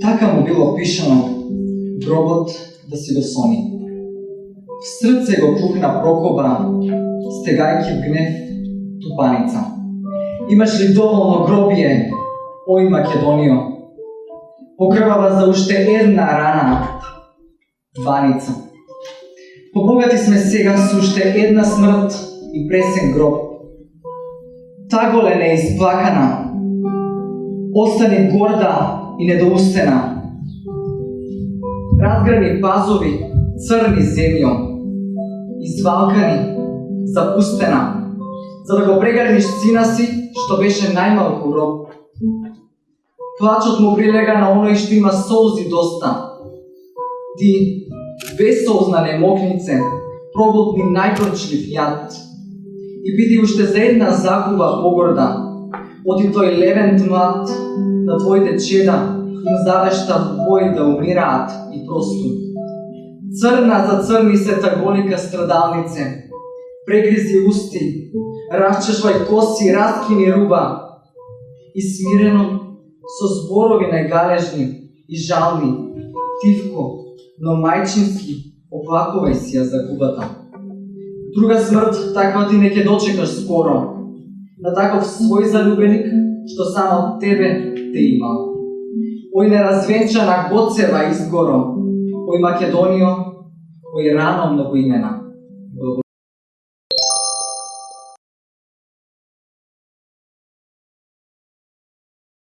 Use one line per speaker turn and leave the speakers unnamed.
Така му било пишано гробот да си го сони. В срце го пухна Прокоба, стегајќи в гнев тупаница. Имаш ли доволно гробие, ој Македонио? Покрвава за уште една рана, баница. Побогати сме сега со уште една смрт и пресен гроб. Таголе неисплакана, остани горда и недоустена. Разграни пазови, црни земјо, извалкани, запустена, за да го прегрниш сина си, што беше најмалку роб. Плачот му прилега на оној што има солзи доста. Ти, безсолзна немокнице, проглотни најгорчлив јад и биди уште за една загуба погорда. Оти тој левент млад на твоите чеда им завешта в бој да умираат и просту. Црна за црни се таголика страдалнице, прегризи усти, расчешвај коси, раскини руба и смирено со зборови најгалежни и жални, тивко, но мајчински оплакувај си ја загубата. Друга смрт таква ти не ќе дочекаш скоро, на таков свој залюбеник што само тебе те имал. Ој неразвенчана Гоцева изгоро, ој Македонио, ој рано многоимена.